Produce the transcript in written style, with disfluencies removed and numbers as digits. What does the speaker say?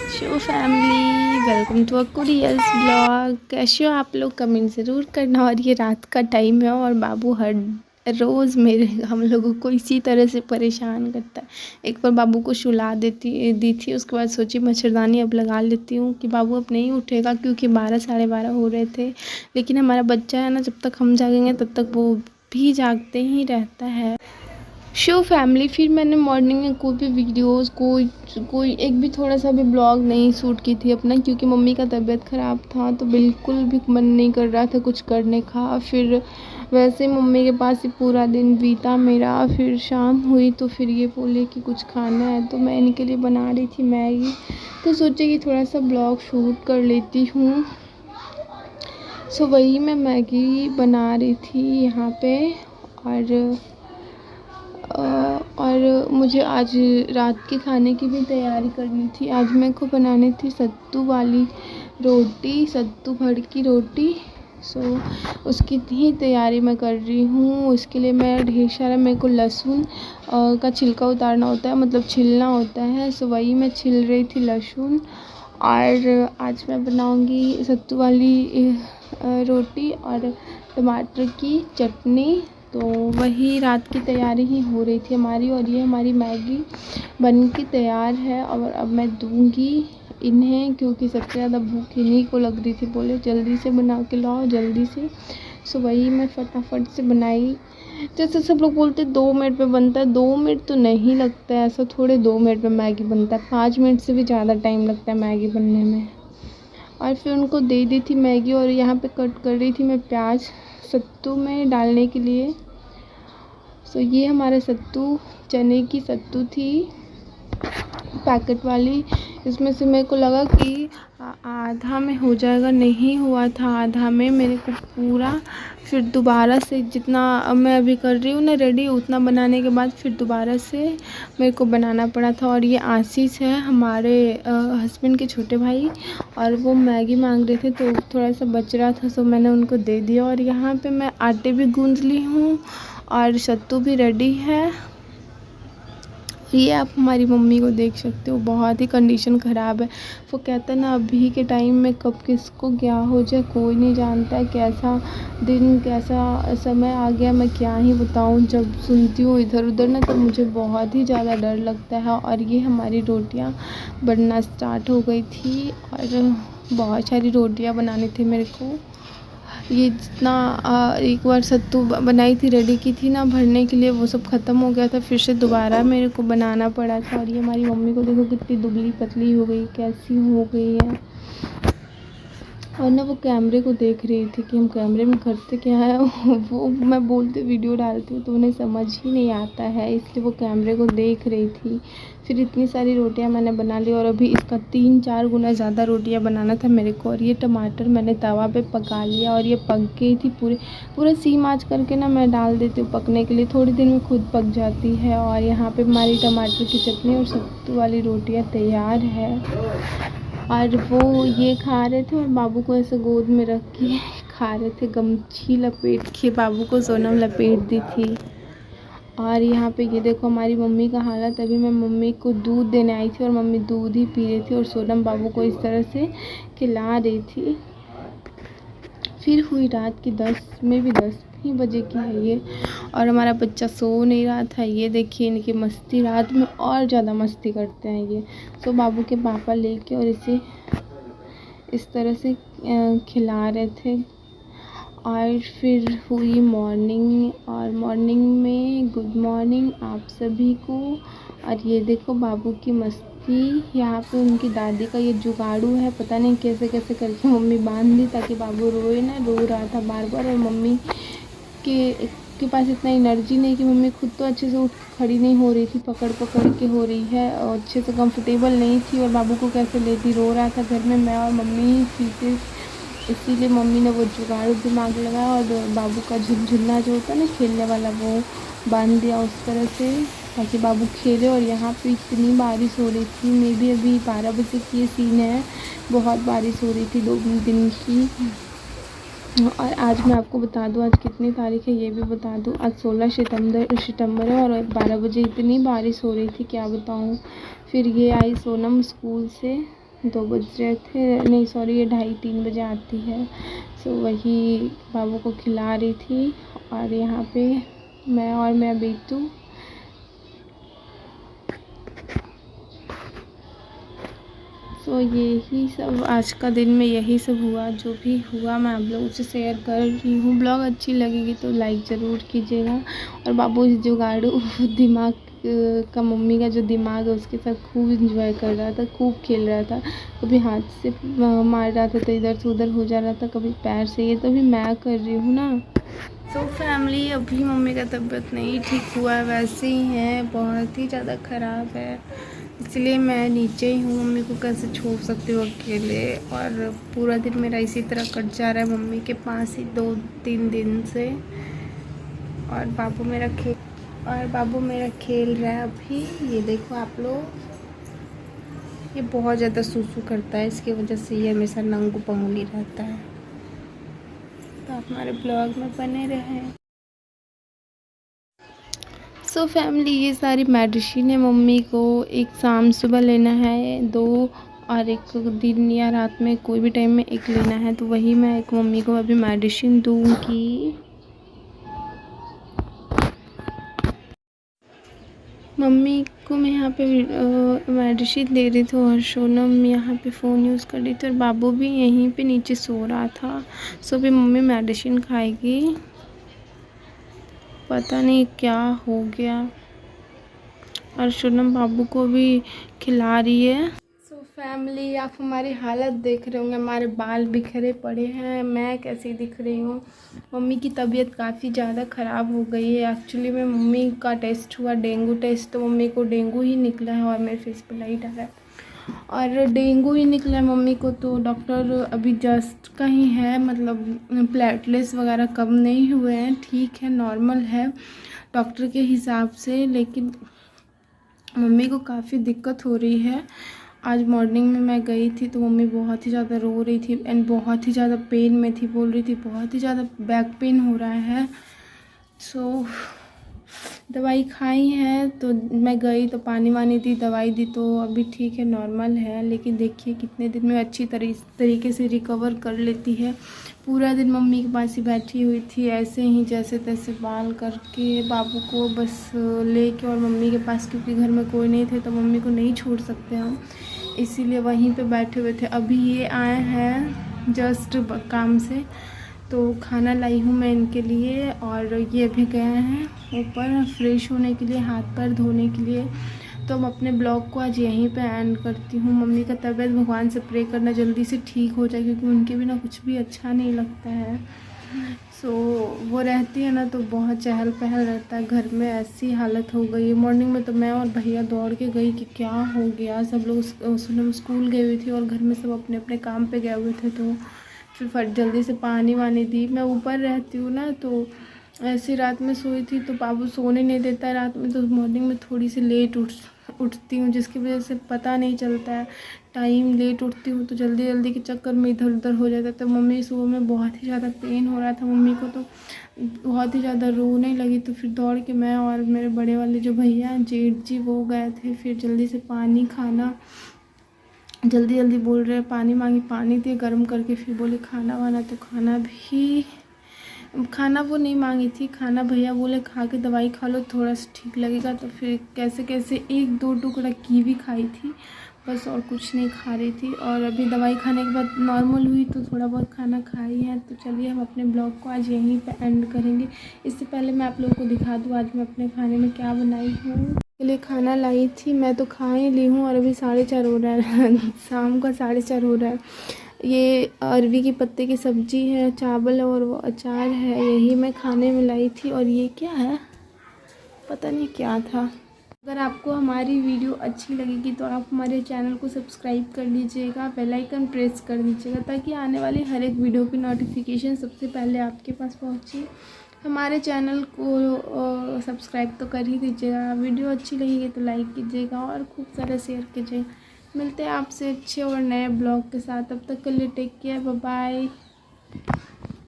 Show family, welcome to a couriers blog. कैसे हो आप लोग? कमेंट ज़रूर करना। और ये रात का टाइम है और बाबू हर रोज़ हम लोगों को इसी तरह से परेशान करता है। एक बार बाबू को सुला दी थी, उसके बाद सोची मच्छरदानी अब लगा लेती हूँ कि बाबू अब नहीं उठेगा, क्योंकि 12 साढ़े 12 हो रहे थे। लेकिन हमारा बच्चा है ना, जब तक हम जागेंगे तब तक वो भी जागते ही रहता है। शो फैमिली, फिर मैंने मॉर्निंग में कोई भी वीडियोस कोई एक भी थोड़ा सा भी ब्लॉग नहीं शूट की थी अपना, क्योंकि मम्मी का तबीयत ख़राब था तो बिल्कुल भी मन नहीं कर रहा था कुछ करने का। फिर वैसे मम्मी के पास ही पूरा दिन बीता मेरा। फिर शाम हुई तो फिर ये बोले कि कुछ खाना है, तो मैं इनके लिए बना रही थी मैगी। तो सोचे कि थोड़ा सा ब्लॉग शूट कर लेती हूँ। सो वही मैं मैगी बना रही थी यहाँ पे। और मुझे आज रात के खाने की भी तैयारी करनी थी। आज मेरे को बनानी थी सत्तू वाली रोटी, सत्तू भर की रोटी। सो उसकी ही तैयारी मैं कर रही हूँ। उसके लिए मैं ढेर सारा, मेरे को लहसुन का छिलका उतारना होता है, मतलब छिलना होता है। सो वही मैं छिल रही थी लहसुन। और आज मैं बनाऊँगी सत्तू वाली रोटी और टमाटर की चटनी। तो वही रात की तैयारी ही हो रही थी हमारी। और ये हमारी मैगी बन के तैयार है और अब मैं दूंगी इन्हें, क्योंकि सबसे ज़्यादा भूख इन्हीं को लग रही थी। बोले जल्दी से बना के लाओ जल्दी से। सो वही मैं फटाफट से बनाई। जैसे सब लोग बोलते 2 मिनट में बनता है, 2 मिनट तो नहीं लगता है, ऐसा थोड़े 2 मिनट में मैगी बनता है। 5 मिनट से भी ज़्यादा टाइम लगता है मैगी बनने में। और फिर उनको दे दी थी मैगी। और यहाँ पे कट कर रही थी मैं प्याज सत्तू में डालने के लिए। सो ये हमारा सत्तू, चने की सत्तू थी पैकेट वाली। इसमें से मेरे को लगा कि आधा में हो जाएगा, नहीं हुआ था आधा में। मेरे को पूरा फिर दोबारा से, जितना मैं अभी कर रही हूँ ना रेडी, उतना बनाने के बाद फिर दोबारा से मेरे को बनाना पड़ा था। और ये आशीष है हमारे हस्बैंड के छोटे भाई, और वो मैगी मांग रहे थे तो थोड़ा सा बच रहा था, सो मैंने उनको दे दिया। और यहाँ पे मैं आटे भी गूंद ली हूँ और सत्तू भी रेडी है। ये आप हमारी मम्मी को देख सकते हो, बहुत ही कंडीशन ख़राब है। वो कहता है ना, अभी के टाइम में कब किसको क्या हो जाए कोई नहीं जानता है। कैसा दिन, कैसा समय आ गया, मैं क्या ही बताऊँ। जब सुनती हूँ इधर उधर ना, तो मुझे बहुत ही ज़्यादा डर लगता है। और ये हमारी रोटियाँ बनना स्टार्ट हो गई थी और बहुत सारी रोटियाँ बनानी थी मेरे को। ये जितना एक बार सत्तू बनाई थी, रेडी की थी ना भरने के लिए, वो सब ख़त्म हो गया था। फिर से दोबारा मेरे को बनाना पड़ा था। और ये हमारी मम्मी को देखो कितनी दुबली पतली हो गई, कैसी हो गई है। और ना वो कैमरे को देख रही थी कि हम कैमरे में करते क्या है। वो मैं बोलते वीडियो डालती हूँ तो उन्हें समझ ही नहीं आता है, इसलिए वो कैमरे को देख रही थी। फिर इतनी सारी रोटियां मैंने बना ली और अभी इसका 3-4 गुना ज़्यादा रोटियां बनाना था मेरे को। और ये टमाटर मैंने तवा पे पका लिया और ये पक गई थी पूरे सीम आँच करके ना मैं डाल देती हूँ पकने के लिए, थोड़ी देर में खुद पक जाती है। और यहाँ पे हमारी टमाटर की चटनी और सत्तू वाली रोटियाँ तैयार है। और वो ये खा रहे थे और बाबू को ऐसे गोद में रख के खा रहे थे, गमछी लपेट के बाबू को सोनम लपेट दी थी। और यहाँ पे ये देखो हमारी मम्मी का हालत। अभी मैं मम्मी को दूध देने आई थी और मम्मी दूध ही पी रही थी और सोनम बाबू को इस तरह से खिला रही थी। फिर हुई रात की 10 में भी 10 ही बजे की है ये, और हमारा बच्चा सो नहीं रहा था। ये देखिए इनकी मस्ती, रात में और ज़्यादा मस्ती करते हैं ये। सो बाबू के पापा लेके और इसे इस तरह से खिला रहे थे। और फिर हुई मॉर्निंग, और मॉर्निंग में गुड मॉर्निंग आप सभी को। और ये देखो बाबू की मस्ती। यहाँ पे उनकी दादी का ये जुगाड़ू है, पता नहीं कैसे कैसे करके मम्मी बांध दी ताकि बाबू रोए ना, रो रहा था बार बार। और मम्मी के पास इतना एनर्जी नहीं कि मम्मी खुद तो अच्छे से उठ खड़ी नहीं हो रही थी, पकड़ पकड़ के हो रही है और अच्छे से कंफर्टेबल नहीं थी। और बाबू को कैसे लेती, रो रहा था। घर में मैं और मम्मी ही थी सिर्फ, इसीलिए मम्मी ने वो जुगाड़ दिमाग लगाया और बाबू का झुनझुना जो होता है ना खेलने वाला, वो बांध दिया उस तरह से ताकि बाबू खेले। और यहाँ पे इतनी बारिश हो रही थी, मे भी अभी 12 बजे की ये सीन है, बहुत बारिश हो रही थी 2 दिन की। और आज मैं आपको बता दूं आज कितनी तारीख है ये भी बता दूं, आज 16 सितंबर है। और 12 बजे इतनी बारिश हो रही थी क्या बताऊं। फिर ये आई सोनम स्कूल से, 2 बज रहे थे, नहीं सॉरी ये 2:30-3 बजे आती है। सो वही बाबू को खिला रही थी और यहाँ पे मैं और मेरा बेटू। तो यही सब आज का दिन में यही सब हुआ, जो भी हुआ मैं आप लोगों से शेयर कर रही हूँ। ब्लॉग अच्छी लगेगी तो लाइक ज़रूर कीजिएगा। और बाबू जुगाड़ू दिमाग का, मम्मी का जो दिमाग है उसके साथ खूब इंजॉय कर रहा था, खूब खेल रहा था। कभी हाथ से मार रहा था तो इधर से उधर हो जा रहा था, कभी पैर से। ये तो भी मैं कर रही हूँ ना। तो फैमिली, अभी मम्मी का तबीयत नहीं ठीक हुआ है, वैसे ही है, बहुत ही ज़्यादा ख़राब है, इसलिए मैं नीचे ही हूँ। मम्मी को कैसे छोड़ सकती हूँ अकेले। और पूरा दिन मेरा इसी तरह कट जा रहा है मम्मी के पास ही 2-3 दिन से। और बाबू मेरा खेल रहा है अभी। ये देखो आप लोग, ये बहुत ज़्यादा सूसू करता है, इसकी वजह से ये हमेशा नंगू पंगुली रहता है। तो आप हमारे ब्लॉग में बने रहें। सो फैमिली, ये सारी मेडिसिन है मम्मी को, एक शाम सुबह लेना है 2 और एक दिन या रात में कोई भी टाइम में एक लेना है। तो वही मैं एक मम्मी को अभी मेडिसिन दूँगी। मम्मी को मैं यहाँ पे मेडिसिन दे रही थी और सोनम यहाँ पे फ़ोन यूज़ कर रही थी और बाबू भी यहीं पे नीचे सो रहा था। सो भी मम्मी मेडिसिन खाएगी, पता नहीं क्या हो गया। और सोनम बाबू को भी खिला रही है। सो फैमिली, आप हमारी हालत देख रहे होंगे, हमारे बाल बिखरे पड़े हैं, मैं कैसी दिख रही हूँ। मम्मी की तबीयत काफ़ी ज़्यादा ख़राब हो गई है। एक्चुअली में मम्मी का टेस्ट हुआ, डेंगू टेस्ट, तो मम्मी को डेंगू ही निकला है और मेरे फेस पे लाइट आ रहा है और डेंगू ही निकला है मम्मी को। तो डॉक्टर अभी जस्ट का ही है, मतलब प्लेटलेट्स वगैरह कम नहीं हुए हैं, ठीक है, नॉर्मल है डॉक्टर के हिसाब से। लेकिन मम्मी को काफ़ी दिक्कत हो रही है। आज मॉर्निंग में मैं गई थी तो मम्मी बहुत ही ज़्यादा रो रही थी एंड बहुत ही ज़्यादा पेन में थी, बोल रही थी बहुत ही ज़्यादा बैक पेन हो रहा है। सो दवाई खाई है, तो मैं गई तो पानी वानी दी, दवाई दी, तो अभी ठीक है, नॉर्मल है। लेकिन देखिए कितने दिन में अच्छी तरीके से रिकवर कर लेती है। पूरा दिन मम्मी के पास ही बैठी हुई थी, ऐसे ही जैसे तैसे बाल करके बाबू को बस लेके और मम्मी के पास, क्योंकि घर में कोई नहीं थे तो मम्मी को नहीं छोड़ सकते हम, इसीलिए वहीं पे बैठे हुए थे। अभी ये आए हैं जस्ट काम से, तो खाना लाई हूँ मैं इनके लिए और ये अभी गए हैं ऊपर फ्रेश होने के लिए, हाथ पैर धोने के लिए। तो हम अपने ब्लॉग को आज यहीं पे एंड करती हूँ। मम्मी का तबीयत, भगवान से प्रे करना जल्दी से ठीक हो जाए, क्योंकि उनके बिना कुछ भी अच्छा नहीं लगता है। सो वो रहती है ना तो बहुत चहल पहल रहता है घर में, ऐसी हालत हो गई। मॉर्निंग में तो मैं और भैया दौड़ के गई कि क्या हो गया, सब लोग स्कूल गए हुए थे और घर में सब अपने अपने काम पे गए हुए थे। तो फिर फट जल्दी से पानी वानी दी। मैं ऊपर रहती हूँ ना, तो ऐसी रात में सोई थी तो बाबू सोने नहीं देता है रात में, तो मॉर्निंग में थोड़ी सी लेट उठती हूँ, जिसकी वजह से पता नहीं चलता है टाइम। लेट उठती हूँ तो जल्दी जल्दी के चक्कर में इधर उधर हो जाता है। तो मम्मी सुबह में बहुत ही ज़्यादा पेन हो रहा था मम्मी को, तो बहुत ही ज़्यादा रोने लगी। तो फिर दौड़ के मैं और मेरे बड़े वाले जो भैया जेठ जी, वो गए थे। फिर जल्दी से पानी, खाना, जल्दी जल्दी बोल रहे, पानी मांगी, पानी दिए गर्म करके। फिर बोले खाना वाना, तो खाना वो नहीं मांगी थी, खाना भैया बोले खा के दवाई खा लो थोड़ा सा ठीक लगेगा। तो फिर कैसे कैसे 1-2 टुकड़ा कीवी खाई थी बस, और कुछ नहीं खा रही थी। और अभी दवाई खाने के बाद नॉर्मल हुई तो थोड़ा बहुत खाना खाई है। तो चलिए हम अपने ब्लॉग को आज यहीं पे एंड करेंगे। इससे पहले मैं आप लोगों को दिखा दूँ आज मैं अपने खाने में क्या बनाई हूँ। लिए खाना लाई थी, मैं तो खा ही ली हूँ और अभी 4:30 हो रहा है शाम का 4:30 हो रहा है। ये अरवी की पत्ते की सब्ज़ी है, चावल और वो अचार है, यही मैं खाने में लाई थी। और ये क्या है पता नहीं क्या था। अगर आपको हमारी वीडियो अच्छी लगेगी तो आप हमारे चैनल को सब्सक्राइब कर लीजिएगा, बेल आइकन प्रेस कर दीजिएगा, ताकि आने वाली हर एक वीडियो की नोटिफिकेशन सबसे पहले आपके पास पहुँचे। हमारे चैनल को सब्सक्राइब तो कर ही दीजिएगा। वीडियो अच्छी लगेगी तो लाइक कीजिएगा और खूब सारा शेयर कीजिएगा। मिलते हैं आपसे अच्छे और नए ब्लॉग के साथ, तब तक के लिए टेक केयर, बाय बाय।